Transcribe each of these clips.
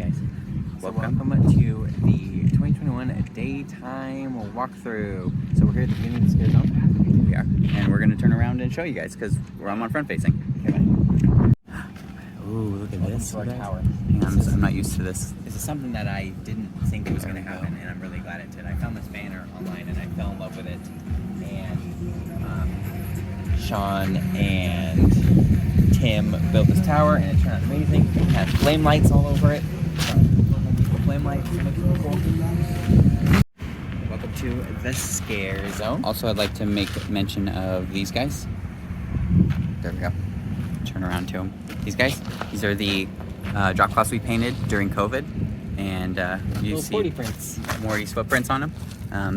guys. So welcome to the 2021 daytime walkthrough. So we're here at the beginning of the scare zone. Here we are. And we're going to turn around and show you guys because I'm on front facing. Okay, bye. Ooh, look at this. Our tower. I'm not used to this. This is something that I didn't think was going to happen, and I'm really glad it did. I found this banner online and I fell in love with it. And Sean and Tim built this tower, and it turned out amazing. It has flame lights all over it. Flame lights. Welcome to the scare zone. Also, I'd like to make mention of these guys. There we go. Turn around to them. These guys. These are the drop cloths we painted during COVID, and you Little see Morty prints. Morty's footprints on them.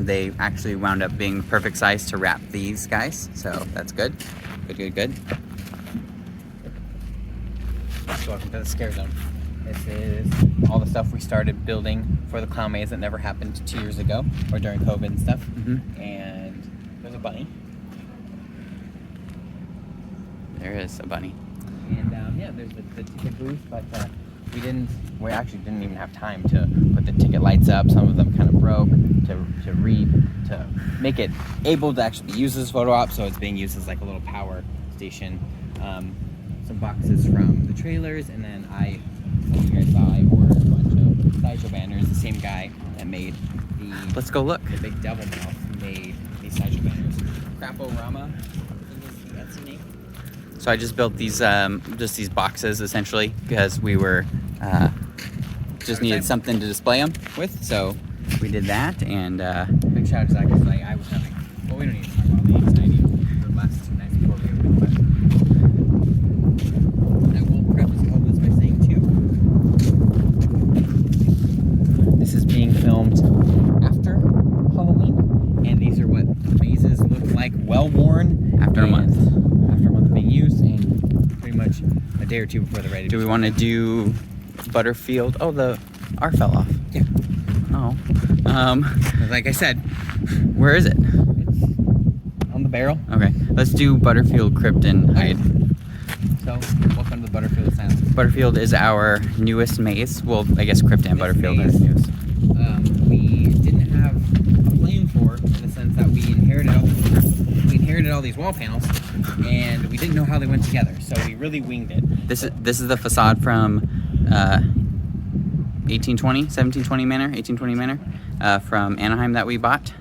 They actually wound up being perfect size to wrap these guys, so that's good. Good. Welcome to the scare zone. This is all the stuff we started building for the clown maze that never happened 2 years ago, or during COVID and stuff. And there's a bunny. There is a bunny. And yeah, there's the ticket booth, but we actually didn't even have time to put the ticket lights up. Some of them kind of broke to make it able to actually be used as a photo op, so it's being used as like a little power station. Some boxes from the trailers, and then you guys saw, I ordered a bunch of sideshow banners. The same guy that made Let's go look. the big devil mouth made these sideshow banners. Craporama, I think is the Etsy name. So I just built these just these boxes essentially because we were just needed something to display them with. So we did that, and Big shout out to Zach, because I was having, well, we don't need to talk about the anxiety of the last 2 nights before we have a big question. I will preface all this by saying too, this is being filmed after Halloween, and these are what the mazes look like, well worn after a month of being used, and pretty much a day or two before they're ready. Do we want to do Butterfield? Oh, the R fell off. Yeah. Oh. Like I said, Where is it? it's on the barrel. Okay. Let's do Butterfield, Crypt, and Hide. So, welcome to the Butterfield Asylum. Butterfield is our newest maze. Well, I guess Crypt and This Butterfield are maze, newest. We didn't have a plan for, in the sense that we inherited all these wall panels, and we didn't know how they went together. So we really winged it. This is the facade from 1720 Manor from Anaheim that we bought.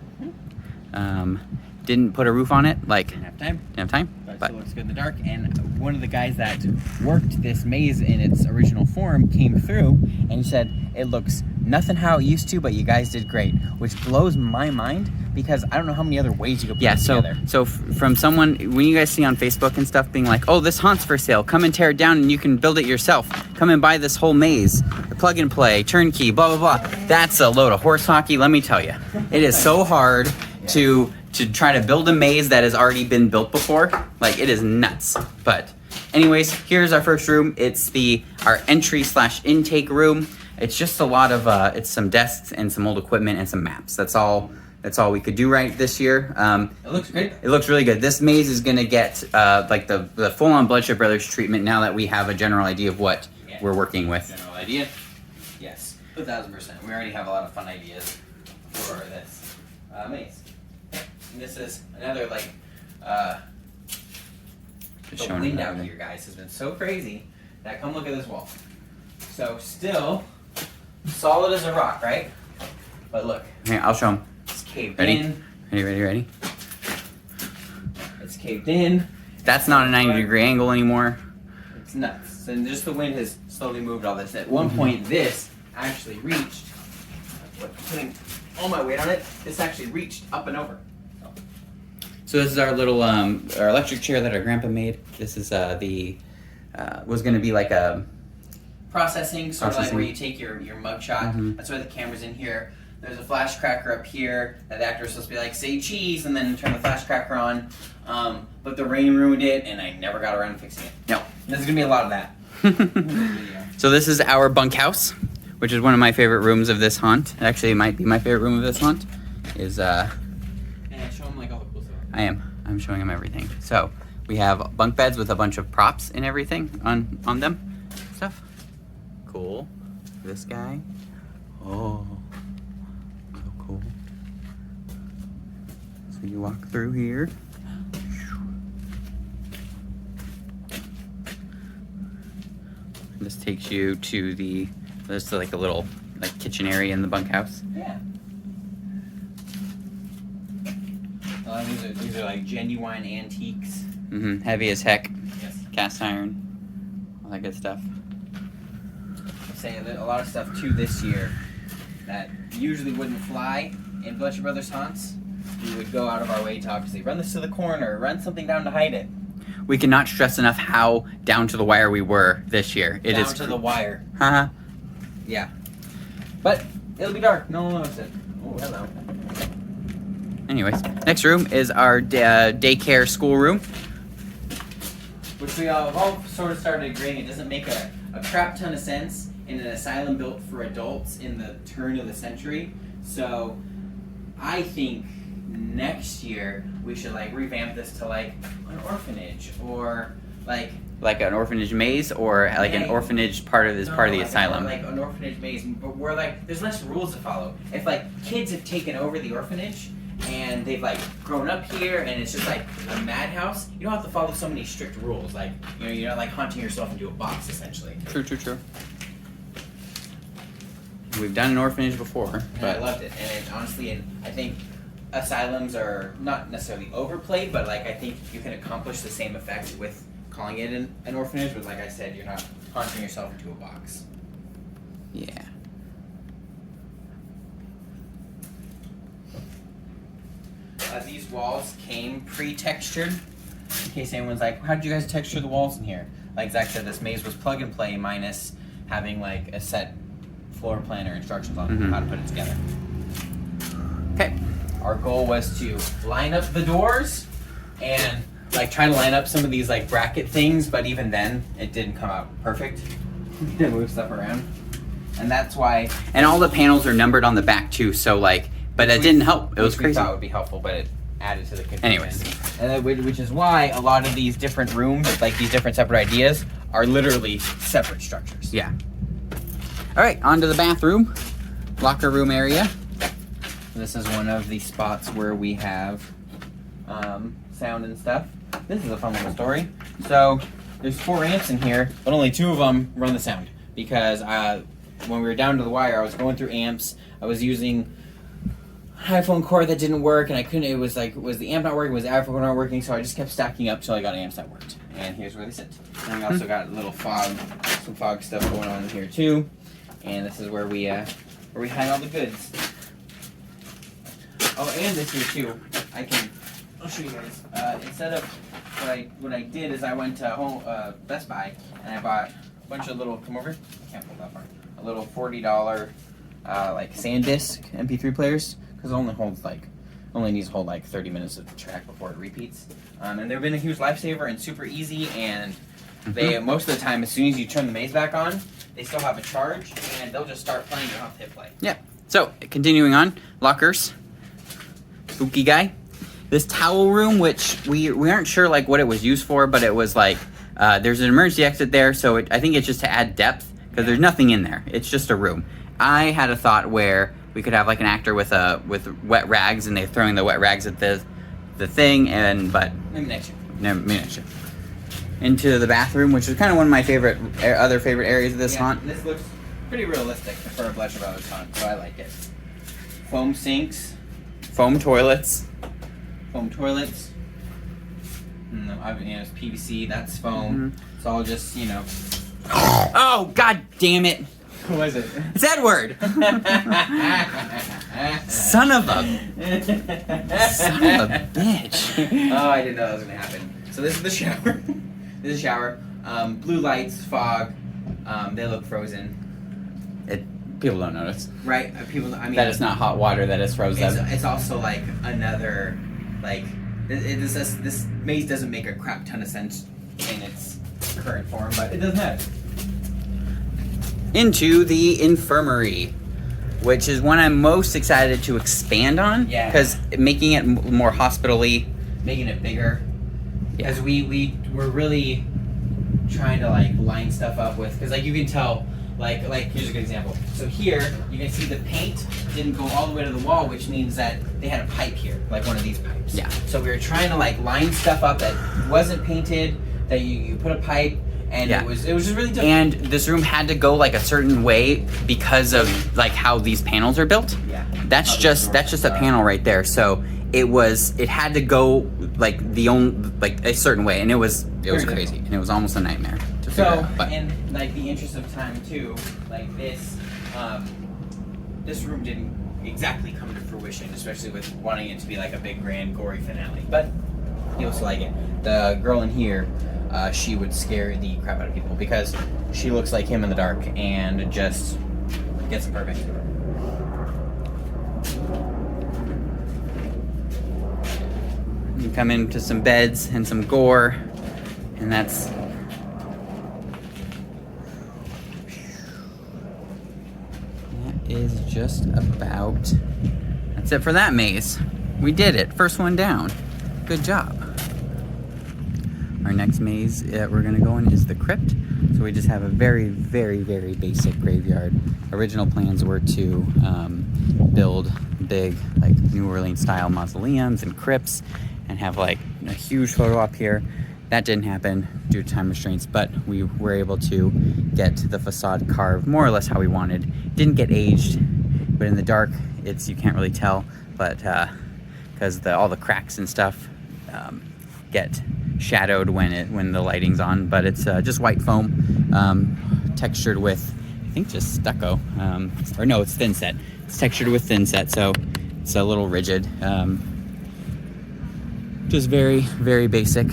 Didn't put a roof on it, Didn't have time. But it still looks good in the dark. And one of the guys that worked this maze in its original form came through and he said, it looks nothing how it used to, but you guys did great, which blows my mind because I don't know how many other ways you could put it together. So from someone, when you guys see on Facebook and stuff being like, oh, this haunt's for sale, come and tear it down and you can build it yourself. Come and buy this whole maze, plug and play, turnkey, blah, blah, blah. That's a load of horse hockey, let me tell you. It is so hard to try to build a maze that has already been built before. Like, it is nuts. But anyways, here's our first room. It's our entry/intake room. It's just a lot of it's some desks and some old equipment and some maps. That's all we could do right this year. It looks great. It looks really good. This maze is gonna get like the full-on Bloodshed Brothers treatment now that we have a general idea of what we're working with. General idea? Yes, 1,000%. We already have a lot of fun ideas for this maze. And this is another, the wind out here, guys, has been so crazy that come look at this wall. So still solid as a rock, right? But look. Here, I'll show them. It's caved Ready? in. Ready? It's caved in. That's not a 90-degree angle anymore. It's nuts. And just the wind has slowly moved all this. At one point, this actually reached, putting all my weight on it, this actually reached up and over. So this is our little our electric chair that our grandpa made. This is was going to be like a Processing, sort of like where you take your mug shot. That's why the camera's in here. There's a flash cracker up here that the actor's supposed to be like, say cheese, and then turn the flash cracker on. But the rain ruined it, and I never got around to fixing it. No. There's going to be a lot of that. So this is our bunk house, which is one of my favorite rooms of this haunt. Actually, it might be my favorite room of this haunt. And show them like all the cool stuff. I'm showing them everything. So we have bunk beds with a bunch of props and everything on them. Stuff. Cool. This guy. Oh, so cool. So you walk through here. This takes you to there's like a little like kitchen area in the bunkhouse. Yeah. These are like genuine antiques. Mm-hmm. Heavy as heck. Yes. Cast iron. All that good stuff. I'm saying that a lot of stuff too this year that usually wouldn't fly in Bloodshed Brothers haunts. We would go out of our way to obviously run this to the corner, run something down to hide it. We cannot stress enough how down to the wire we were this year. It down is to the wire. Haha. Yeah. But it'll be dark. No one knows it. Oh, hello. Anyways, next room is our daycare school room. Which we all sort of started agreeing it doesn't make a crap ton of sense in an asylum built for adults in the turn of the century. So I think next year we should like revamp this to like an orphanage or like an orphanage maze or like an orphanage part of the asylum. Like an orphanage maze, but where like there's less rules to follow. If like kids have taken over the orphanage and they've like grown up here and it's just like a madhouse, you don't have to follow so many strict rules. Like you're not like haunting yourself into a box essentially. True. We've done an orphanage before, but I loved it. And honestly, I think asylums are not necessarily overplayed, but like I think you can accomplish the same effect with calling it an orphanage. But like I said, you're not haunting yourself into a box. Yeah. These walls came pre-textured. In case anyone's like, how did you guys texture the walls in here? Like Zach said, this maze was plug and play minus having like a set floor plan or instructions on how to put it together. Okay. Our goal was to line up the doors and like try to line up some of these like bracket things, but even then it didn't come out perfect. We did move stuff around. And that's why. And all the panels are numbered on the back too, so like, but that didn't help. It was crazy. We thought would be helpful, but it added to the confusion. Anyways. And which is why a lot of these different rooms, like these different separate ideas, are literally separate structures. Yeah. All right, on to the bathroom, locker room area. This is one of the spots where we have sound and stuff. This is a fun little story. So there's 4 amps in here, but only 2 of them run the sound because when we were down to the wire, I was going through amps. I was using an iPhone cord that didn't work, and I couldn't. It was the amp not working? Was the iPhone not working? So I just kept stacking up till I got amps that worked. And here's where they sit. And we also got a little some fog stuff going on here too. And this is where we hang all the goods. Oh, and this here too. I'll show you guys. Instead of what I did is I went to Best Buy and I bought a bunch of little. Come over. Can't pull that far. A little $40 like SanDisk MP3 players because it only needs to hold like 30 minutes of track before it repeats. And they've been a huge lifesaver and super easy. And they most of the time, as soon as you turn the maze back on, they still have a charge and they'll just start playing. You don't have to hit play. Yeah. So continuing on, lockers. Spooky guy. This towel room, which we aren't sure like what it was used for, but it was like there's an emergency exit there, so I think it's just to add depth because there's nothing in there. It's just a room. I had a thought where we could have like an actor with wet rags and they're throwing the wet rags at the thing, but Maybe next year. maybe next year. Into the bathroom, which is kind of one of my other favorite areas of this haunt. This looks pretty realistic for a Bloodshed Brothers haunt, so I like it. Foam sinks. Foam toilets. No, it's PVC. That's foam. It's all just Oh, god damn it! Who was it? It's Edward! Son of a bitch. Oh, I didn't know that was gonna happen. So this is the shower. This is a shower. Blue lights, fog. They look frozen. People don't notice. Right? That is not hot water that is frozen. It's also like another, like, this maze doesn't make a crap ton of sense in its current form, but it doesn't matter. Into the infirmary, which is one I'm most excited to expand on. Yeah. Because making it more hospital-y. Making it bigger. Yeah. Because we're really trying to like line stuff up with, because like you can tell Like here's a good example. So here you can see the paint didn't go all the way to the wall, which means that they had a pipe here, like one of these pipes. Yeah. So we were trying to like line stuff up that wasn't painted, that you put a pipe, and it was just really difficult. And this room had to go like a certain way because of like how these panels are built. Yeah. That's just a panel right there. So it had to go like a certain way, and it was crazy, and it was almost a nightmare to figure out. But in like the interest of time too, like this room didn't exactly come to fruition, especially with wanting it to be like a big grand gory finale. But you also like it. The girl in here, she would scare the crap out of people because she looks like him in the dark and just gets them perfect. You come into some beds and some gore, and that's is just about that's it for that maze. We did it. First one down. Good job. Our next maze we're gonna go in is the Crypt. So we just have a very, very, very basic graveyard. Original plans were to build big, like New Orleans style mausoleums and crypts, and have like a huge photo op here. That didn't happen due to time restraints, but we were able to get the facade carved more or less how we wanted. Didn't get aged, but in the dark, you can't really tell, but because all the cracks and stuff get shadowed when the lighting's on. But it's just white foam, textured with, I think, just stucco, or no, it's thin set. It's textured with thin set, so it's a little rigid. Just very, very basic.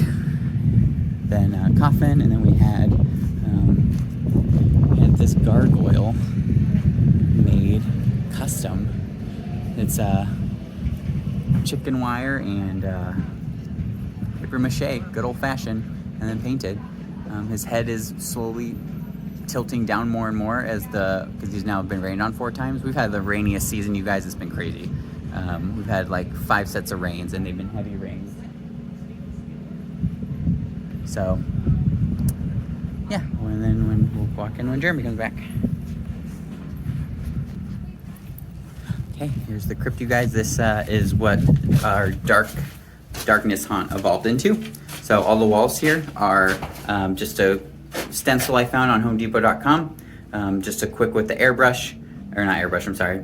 Then coffin, and then we had this gargoyle made custom. It's chicken wire and paper mache, good old fashioned, and then painted. His head is slowly tilting down more and more because he's now been rained on 4 times. We've had the rainiest season, you guys. It's been crazy. We've had like 5 sets of rains, and they've been heavy rains. So, yeah, and then when we'll walk in when Jeremy comes back. Okay, here's the Crypt, you guys. This is what our darkness haunt evolved into. So all the walls here are just a stencil I found on HomeDepot.com. Just a quick with the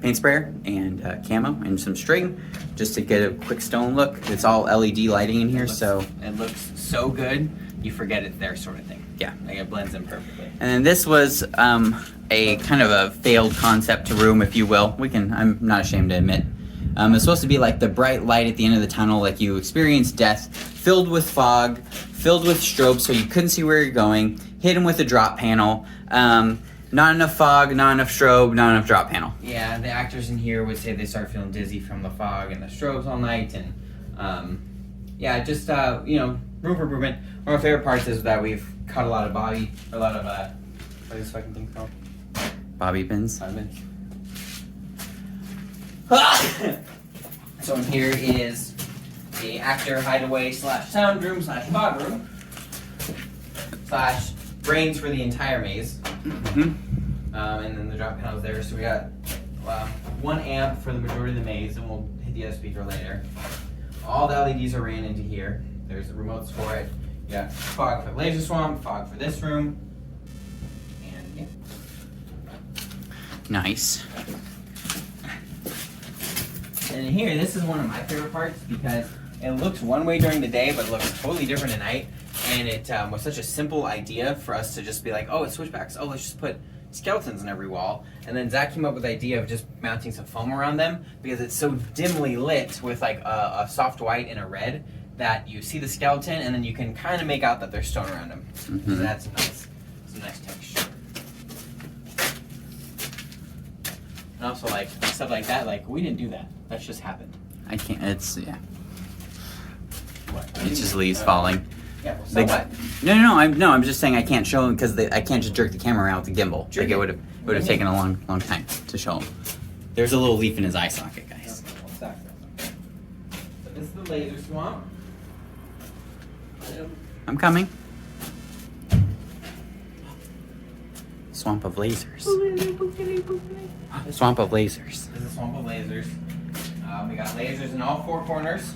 paint sprayer and camo and some string, just to get a quick stone look. It's all LED lighting in here, so it looks so good. You forget it's there, sort of thing. Yeah, like it blends in perfectly. And then this was a kind of a failed concept room, if you will. I'm not ashamed to admit. It's supposed to be like the bright light at the end of the tunnel, like you experience death, filled with fog, filled with strobe, so you couldn't see where you're going, hidden with a drop panel. Not enough fog, not enough strobe, not enough drop panel. Yeah, the actors in here would say they start feeling dizzy from the fog and the strobes all night, and just room for improvement. One of my favorite parts is that we've cut a lot of what are these fucking things called? Bobby pins. So in here is the actor hideaway / sound room / fog room / brains for the entire maze. Mm-hmm. And then the drop panel's there. So we got 1 amp for the majority of the maze, and we'll hit the other speaker later. All the LEDs are ran into here. There's the remotes for it. You got fog for Laser Swamp, fog for this room. And yeah. Nice. And in here, this is one of my favorite parts because it looks one way during the day, but it looks totally different at night. And it was such a simple idea for us to just be like, oh, it's switchbacks. Oh, let's just put skeletons on every wall. And then Zach came up with the idea of just mounting some foam around them because it's so dimly lit with like a soft white and a red that you see the skeleton and then you can kind of make out that there's stone around them. Mm-hmm. So that's some nice texture. And also like stuff like that, like we didn't do that. That's just happened. I can't, yeah. What? It's just leaves falling. Yeah, well, so what? No, I'm just saying I can't show them because I can't just jerk the camera around with the gimbal. Like it would have taken a long time to show them. There's a little leaf in his eye socket, guys. Okay, so this is the Laser Swamp. I'm coming. swamp of lasers. The swamp of lasers. This is a swamp of lasers. We got lasers in all four corners.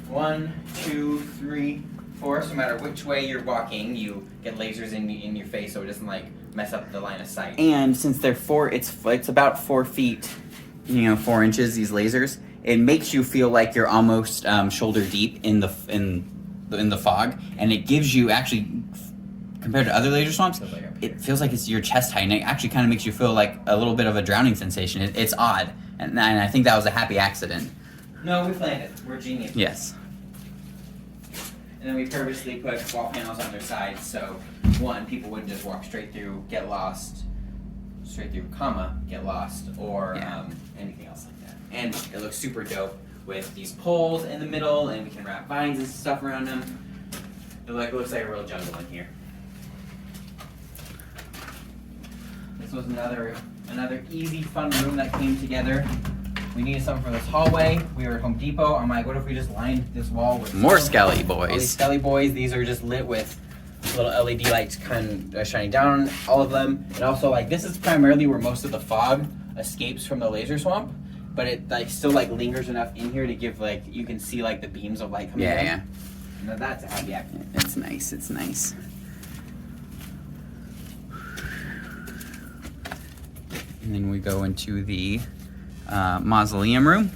1, 2, 3, 4. So no matter which way you're walking, you get lasers in your face, so it doesn't like mess up the line of sight. And since they're it's about 4 feet, 4 inches. These lasers, it makes you feel like you're almost shoulder deep in the fog, and it gives you actually, compared to other laser swamps, it feels like it's your chest height, and it actually kind of makes you feel like a little bit of a drowning sensation. It's odd, and I think that was a happy accident. No, we planned it. We're genius. Yes. And then we purposely put wall panels on their sides, so one, people wouldn't just walk straight through, get lost, get lost, or anything else like that. And it looks super dope with these poles in the middle, and we can wrap vines and stuff around them. It looks like a real jungle in here. This was another easy, fun room that came together. We needed something for this hallway. We were at Home Depot. I'm like, what if we just lined this wall with more Skelly all these boys? Skelly boys. These are just lit with little LED lights kind of shining down on all of them. And also, like, this is primarily where most of the fog escapes from the laser swamp, but it like still like lingers enough in here to give like you can see like the beams of light coming in. Yeah. Now that's a happy accident. It's nice. It's nice. And then we go into the Mausoleum Room.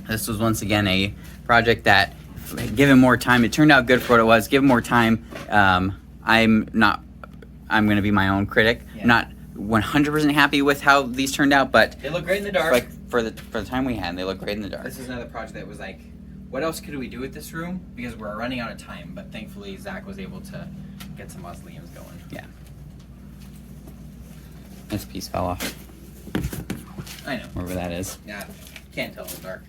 This was once again a project that, given more time, it turned out good for what it was. Given more time, I'm going to be my own critic. Yeah. Not 100% happy with how these turned out, but They look great in the dark. like for the time we had, they look great in the dark. This is another project that was like, what else could we do with this room? Because we're running out of time, but thankfully Zach was able to get some mausoleums going. Yeah. This piece fell off, I know. wherever that is. Yeah, can't tell in the dark.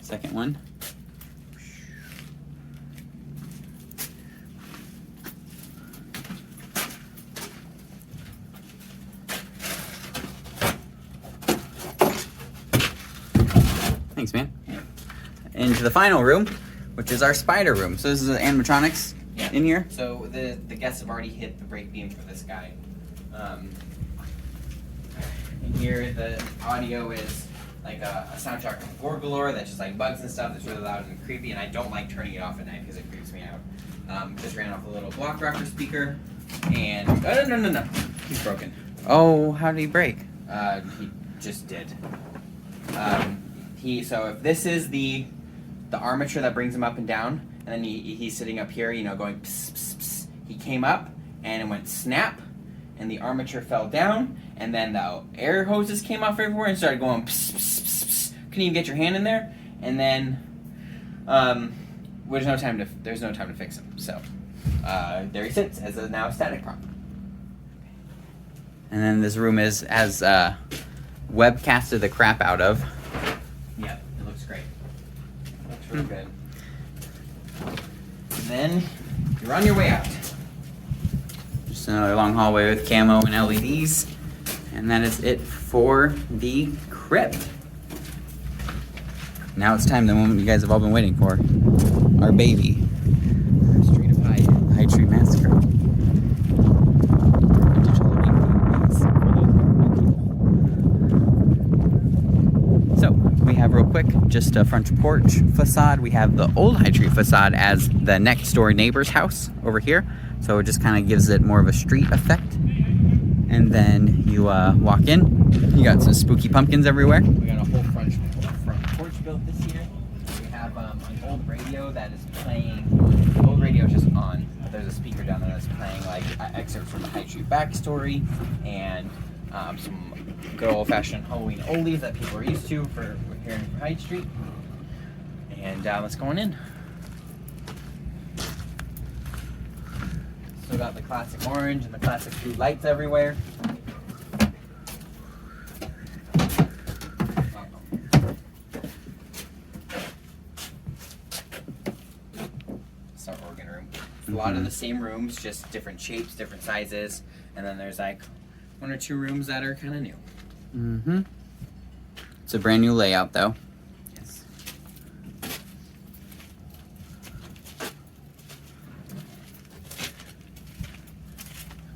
Second one. Thanks, man. Into the final room, which is our spider room. So this is the animatronics in here. So the guests have already hit the brake beam for this guy. In here, the audio is like a soundtrack from Gore Galore that's just like bugs and stuff that's really loud and creepy, and I don't like turning it off at night because it creeps me out. Just ran off a little block rocker speaker, and no, he's broken. Oh, how did he break? He just did. So if this is the armature that brings him up and down, and then he's sitting up here, going pss, pss, pss. He came up and it went snap, and the armature fell down, and then the air hoses came off everywhere and started going pss, pss, pss, pss. Couldn't even get your hand in there, and then there's no time to fix him. So there he sits as a now static prop. And then this room is as webcasted the crap out of. Yeah, it looks great. It looks really good. And then you're on your way out. Just another long hallway with camo and LEDs. And that is it for the Crypt. Now it's time, the moment you guys have all been waiting for. Our baby. Street of Hyde. The Hyde Street Massacre. Vintage Halloween themes for those new people. So, we have real quick, just a front porch facade. We have the old Hyde Street facade as the next door neighbor's house over here. So it just kind of gives it more of a street effect. And then you walk in. You got some spooky pumpkins everywhere. We got a whole front porch built this year. We have an old radio that is playing. The old radio is just on, but there's a speaker down there that's playing like excerpts from the Hyde Street backstory and some good old-fashioned Halloween oldies that people are used to for here in Hyde Street. And let's go on in. Still got the classic orange and the classic blue lights everywhere. It's our organ room. It's a lot of the same rooms, just different shapes, different sizes, and then there's like 1 or 2 rooms that are kind of new. Mm-hmm. It's a brand new layout, though. Yes.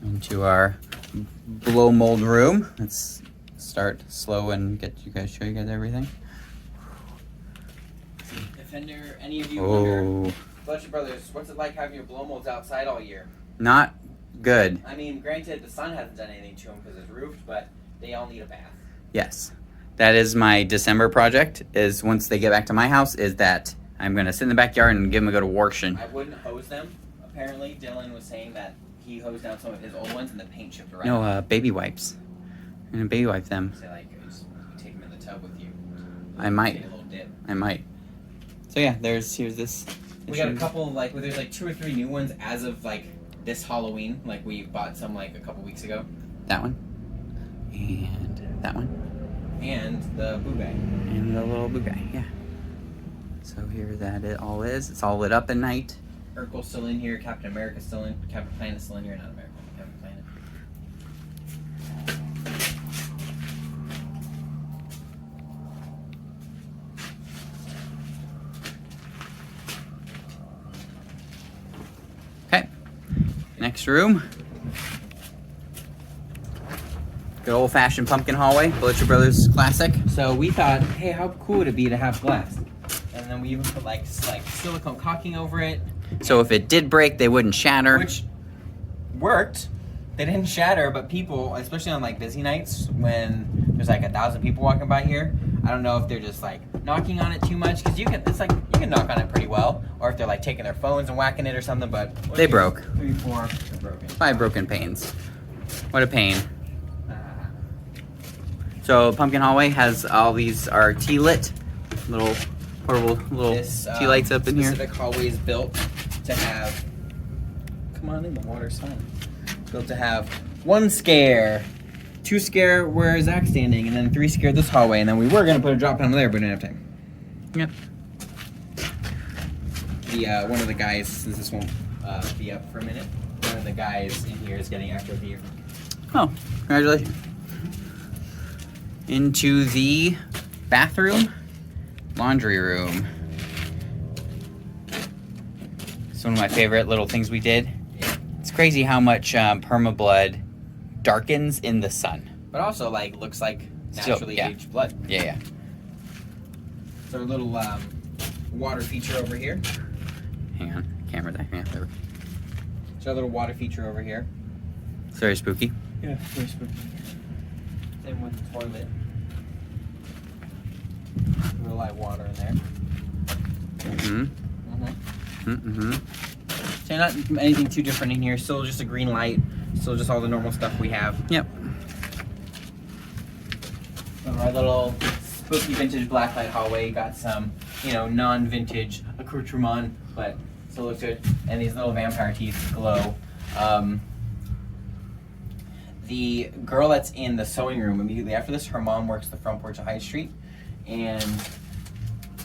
And into our blow mold room. Let's start slow and show you guys everything. Defender, any of you Oh, Bloodshed Brothers, what's it like having your blow molds outside all year? not good. I mean, granted, the sun hasn't done anything to them because it's roofed, but they all need a bath. Yes, that is my December project. Is once they get back to my house, is that I'm gonna sit in the backyard and give them a good washing. I wouldn't hose them. Apparently, Dylan was saying that he hosed down some of his old ones and the paint chipped around. No, baby wipes. I'm gonna baby wipe them. So, like, just take them in the tub with you. I might. Take a little dip. I might. So yeah, here's this. We got a couple of, like, there's like 2 or 3 new ones as of like this Halloween. Like, we bought some like a couple weeks ago. That one. And that one. And the boo guy. And the little boo guy, yeah. So here that it all is. It's all lit up at night. Urkel's still in here. Captain America's still in. Captain Planet's still in here. Not America. Captain Planet. Okay. Next room. Good old-fashioned pumpkin hallway. Bloodshed Brothers classic. So we thought, hey, how cool would it be to have glass? And then we even put like silicone caulking over it. So if it did break, they wouldn't shatter. Which worked. They didn't shatter, but people, especially on like busy nights when there's like 1,000 people walking by here, I don't know if they're just like knocking on it too much, because you can knock on it pretty well, or if they're like taking their phones and whacking it or something. But They broke. 3, 4, they're broken. 5 broken panes. What a pain. So pumpkin hallway has all these are tea lit, little portable little tea lights up in here. Specific hallway is built to have. Come on in, the water's fine. It's built to have 1 scare, 2 scare where Zach's standing, and then 3 scare this hallway. And then we were gonna put a drop down there, but we didn't have time. Yep. The one of the guys, since this won't be up for a minute, one of the guys in here is getting active here. Oh, congratulations. Into the bathroom, laundry room. It's one of my favorite little things we did. It's crazy how much permablood darkens in the sun. But also, like, looks like naturally yeah. aged blood. Yeah, yeah. So a little water feature over here. Hang on, camera there. Yeah, there we go. So a little water feature over here. It's very spooky. Yeah, very spooky. Same with the toilet. Real live water in there. So not anything too different in here. Still just a green light. Still just all the normal stuff we have. Yep. Our little spooky vintage blacklight hallway. Got some, non-vintage accoutrement, but still looks good. And these little vampire teeth glow. The girl that's in the sewing room immediately after this, her mom works the front porch of High Street, and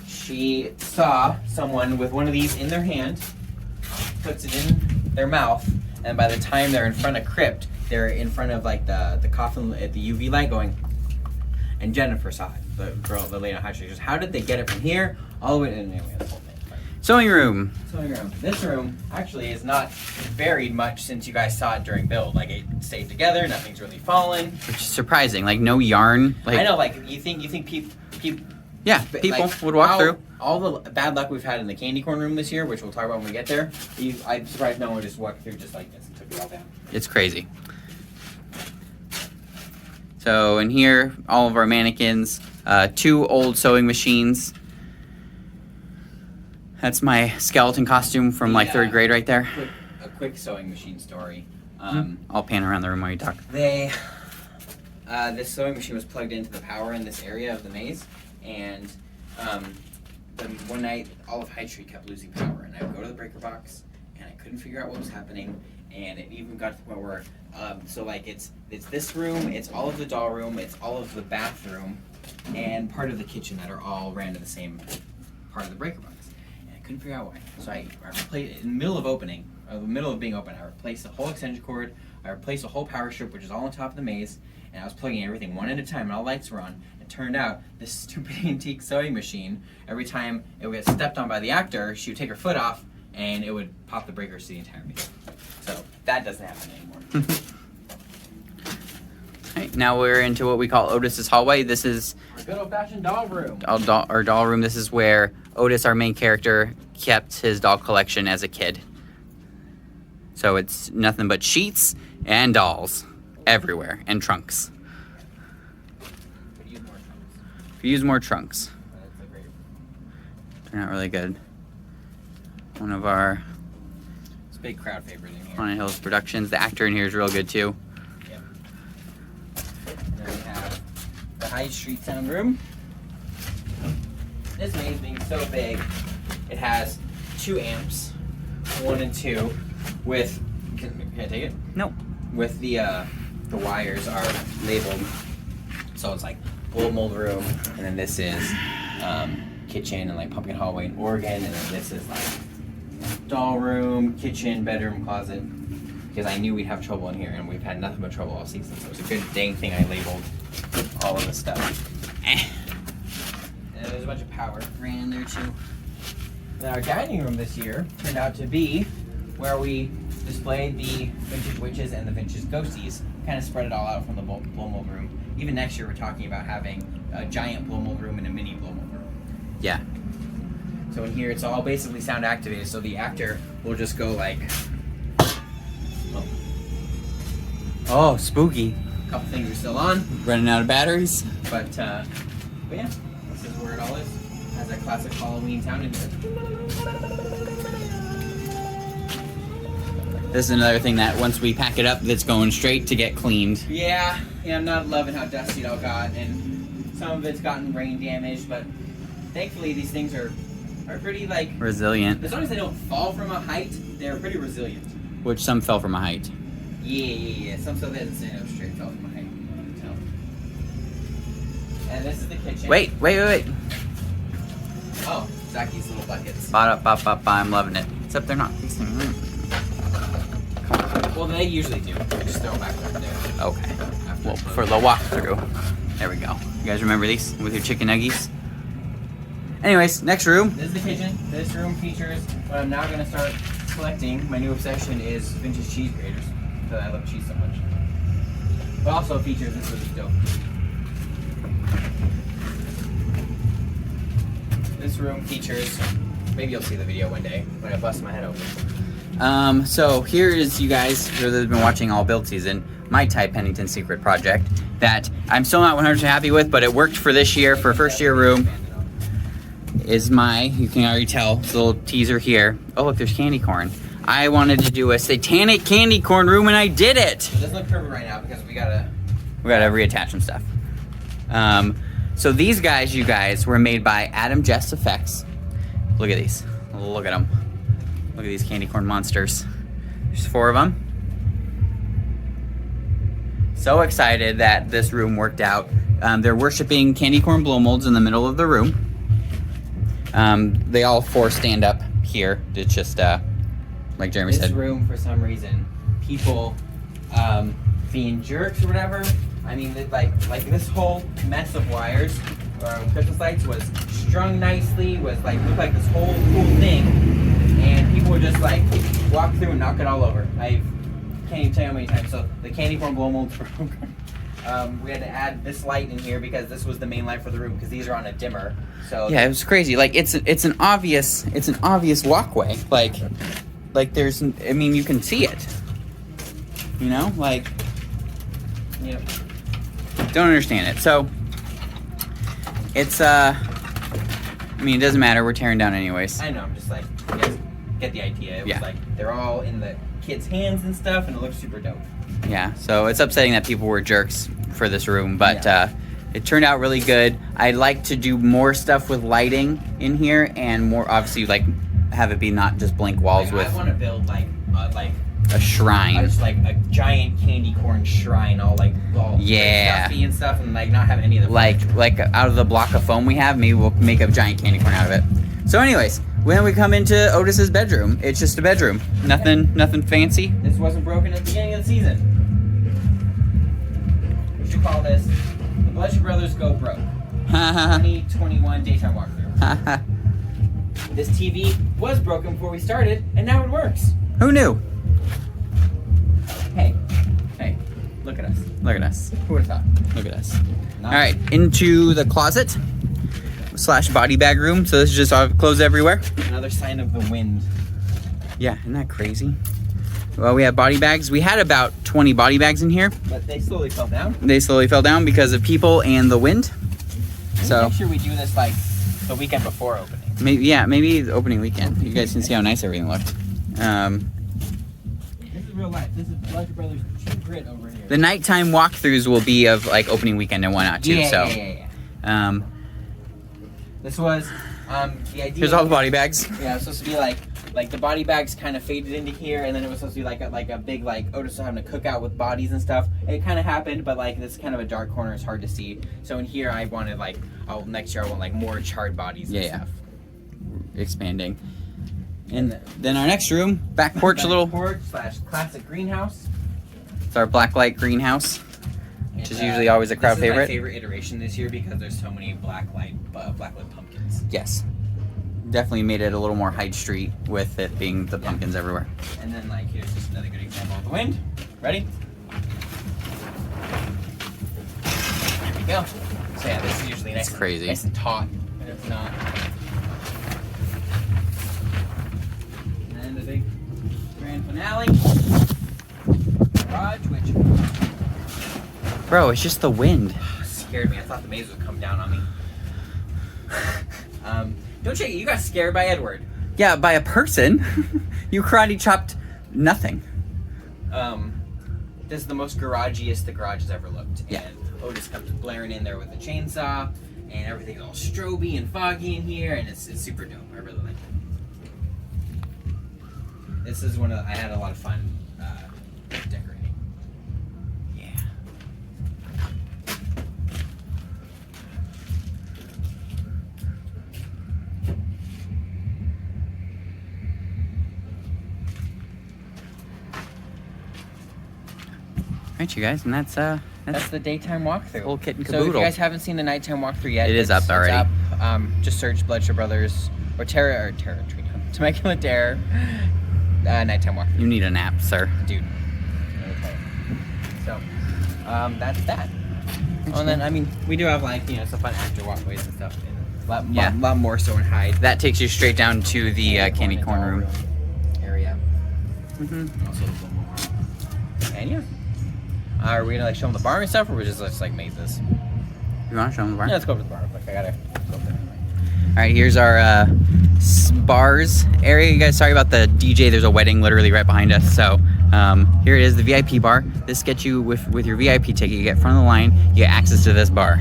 she saw someone with one of these in their hand, puts it in their mouth, and by the time they're in front of Crypt, they're in front of like the coffin at the UV light going. And Jennifer saw it, the lady on High Street. Just, how did they get it from here all the way? Anyway, the whole thing. Sewing room. Sewing room. This room actually is not varied much since you guys saw it during build. Like, it stayed together, nothing's really fallen. Which is surprising. Like no yarn. Like I know, like you think people yeah, people would walk through. All the bad luck we've had in the candy corn room this year, which we'll talk about when we get there. I'm surprised no one just walked through just like this and took it all down. It's crazy. So in here, all of our mannequins, 2 old sewing machines. That's my skeleton costume from like 3rd grade right there. A quick sewing machine story. I'll pan around the room while you talk. This sewing machine was plugged into the power in this area of the maze, and one night all of High Street kept losing power, and I would go to the breaker box, and I couldn't figure out what was happening, and it even got to the point where, it's this room, it's all of the doll room, it's all of the bathroom, and part of the kitchen that are all ran to the same part of the breaker box. Couldn't figure out why. So I replaced, in the middle of being open, I replaced the whole extension cord, I replaced the whole power strip, which is all on top of the maze, and I was plugging everything one at a time, and all lights were on. It turned out, this stupid antique sewing machine, every time it would get stepped on by the actor, she would take her foot off, and it would pop the breakers to the entire maze. So that doesn't happen anymore. now we're into what we call Otis's Hallway. This is Our good old-fashioned doll room. our doll room. This is where Otis, our main character, kept his doll collection as a kid. So it's nothing but sheets and dolls everywhere, and trunks. Could use more trunks. If you use more trunks, That's a great. they're not really good. One of our It's a big crowd favorite in here. Haunted Hills productions. The actor in here is real good too. Yep. And then we have the High Street Sound Room. This maze being so big, it has 2 amps, 1 and 2, with. Can I take it? Nope. With the wires are labeled, so it's like blow mold room, and then this is kitchen and like pumpkin hallway and organ, and then this is like doll room, kitchen, bedroom, closet. Because I knew we'd have trouble in here, and we've had nothing but trouble all season, so it's a good dang thing I labeled all of the stuff. And there's a bunch of power ran in there too. Then our dining room this year turned out to be where we displayed the vintage witches and the vintage ghosties. Kind of spread it all out from the blow mold room. Even next year we're talking about having a giant blow mold room and a mini blow mold room. Yeah. So in here it's all basically sound activated, so the actor will just go like, Oh, spooky. a couple things are still on, Running out of batteries. but yeah, this is where it all is. Has a classic Halloween sound in here. This is another thing that once we pack it up, that's going straight to get cleaned. Yeah, I'm not loving how dusty it all got, and some of it's gotten rain damaged, but thankfully these things are pretty like, Resilient. as long as they don't fall from a height, they're pretty resilient. Which some fell from a height. Yeah. Some stuff isn't standing up straight, fell from a height. So. And this is the kitchen. Wait. Oh, Zaki's little buckets. I'm loving it. Except they're not facing room. Well, they usually do. Just throw them back up there. Okay. After Well, it's for loaded. the walkthrough. There we go. You guys remember these with your chicken nuggies? Anyways, next room. This is the kitchen. This room features what I'm now going to start collecting. My new obsession is vintage cheese graters, because I love cheese so much. But also features this really dope. This room features, maybe you'll see the video one day when I bust my head open. So here is, you guys who have been watching all build season, my Ty Pennington secret project that I'm still not 100% happy with, but it worked for this year, for first year room. Is you can already tell, this little teaser here. Oh look, there's candy corn. I wanted to do a satanic candy corn room and I did it! It doesn't look perfect right now because we gotta reattach some stuff. So these guys, you guys, were made by Adam Jess Effects. Look at these. Look at them. Look at these candy corn monsters. There's 4 of them. So excited that this room worked out. They're worshiping candy corn blow molds in the middle of the room. They all 4 stand up here. It's just, like Jeremy this said. room, for some reason, people being jerks or whatever. I mean, like this whole mess of wires, Christmas lights was strung nicely, was like, looked like this whole cool thing, and people would just like walk through and knock it all over. I can't even tell you how many times. So the candy corn blow molds broke. We had to add this light in here because this was the main light for the room, because these are on a dimmer. So Yeah, it was crazy. Like it's an obvious walkway. Like there's, I mean, you can see it. You know, like, yep. don't understand it. So it's I mean, it doesn't matter. We're tearing down anyways. I know. I'm just like, you guys get the idea. It was Yeah. like they're all in the kids' hands and stuff, and it looks super dope. Yeah. So it's upsetting that people were jerks for this room, but Yeah. it turned out really good. I'd like to do more stuff with lighting in here, and more obviously like have it be not just blank walls Like, with I want to build like a shrine. just like a giant candy corn shrine, all Yeah. stuffy and stuff, and like not have any of the Like out of the block of foam we have, maybe we'll make a giant candy corn out of it. So anyways, when we come into Otis's bedroom, it's just a bedroom. Nothing fancy. This wasn't broken at the beginning of the season. We should call this the Bloodshed Go Broke 2021 daytime walkthrough. This TV was broken before we started, and now it works. Who knew? Hey, look Look at us. Look at us. Who would have thought? Look at us. All right, into the closet / body bag room. So this is just all clothes everywhere. Another sign of the wind. Yeah, isn't that crazy? Well, we have body bags. We had about 20 body bags in here. But they slowly fell down. They slowly fell down because of people and the wind. So Make sure we do this like the weekend before opening. maybe the opening weekend. You guys can see how nice everything looked. This is real life. This is Bloodshed Brothers True Grit over here. The nighttime walkthroughs will be of like opening weekend and whatnot too. Yeah. This was the idea. Here's all the body bags. Yeah, it was supposed to be like the body bags kind of faded into here, and then it was supposed to be like a big like Otis having a cookout with bodies and stuff. It kind of happened, but like this is kind of a dark corner. It's hard to see. So in here, I wanted like next year I want like more charred bodies and stuff. Expanding. And then our next room, back porch, little porch / classic greenhouse. It's our Blacklight Greenhouse, which is usually always a crowd favorite. This is my favorite iteration this year because there's so many blacklight pumpkins. Yes. Definitely made it a little more Hyde Street with it being the pumpkins everywhere. And then like here's just another good example of the wind. Ready? There we go. So yeah, this is usually nice. It's crazy. Nice and taut, but it's not. And then the big grand finale. Garage, which Bro, it's just the wind. scared me. I thought the maze would come down on me. Don't you got scared by Edward? Yeah, by a person. You karate chopped nothing. This is the most garagiest the garage has ever looked. Yeah. And Otis comes blaring in there with a chainsaw, and everything's all stroby and foggy in here, and it's super dope. I really like it. This is I had a lot of fun decorating. Yeah. Alright, you guys, and that's That's the daytime walkthrough. Whole kit and So if you caboodle. guys haven't seen the nighttime walkthrough yet, It is up already. It's up. Just search Bloodshed Brothers or Temecula Terror nighttime walkthrough. You need a nap, sir. Dude. So, that's that. Oh, and then I mean, we do have like some fun after walkways and stuff. And a lot more so in Hyde. That takes you straight down to the candy corn room. Area. Mm-hmm. Also, and yeah. Are we gonna like show them the bar and stuff, or we just like mazes? You want to show them the bar? Yeah, let's go over to the bar. Like I gotta go over there. All right, here's our bars area. You guys, sorry about the DJ. There's a wedding literally right behind us. So here it is, the VIP bar. This gets you with your VIP ticket. You get front of the line. You get access to this bar.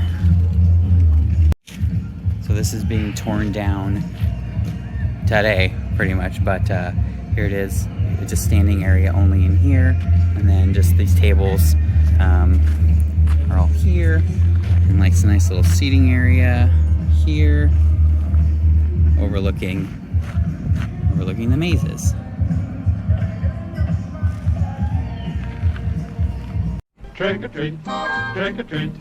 So this is being torn down today, pretty much. But here it is. It's a standing area only in here, and then just these tables are all here, and like some nice little seating area here. Overlooking the mazes. Trick or treat, trick or treat,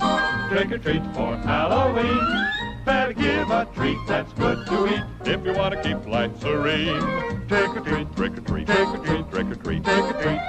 trick or treat for Halloween. Better give a treat that's good to eat if you want to keep life serene. Trick or treat, trick or treat, trick or treat, trick or treat, trick or treat.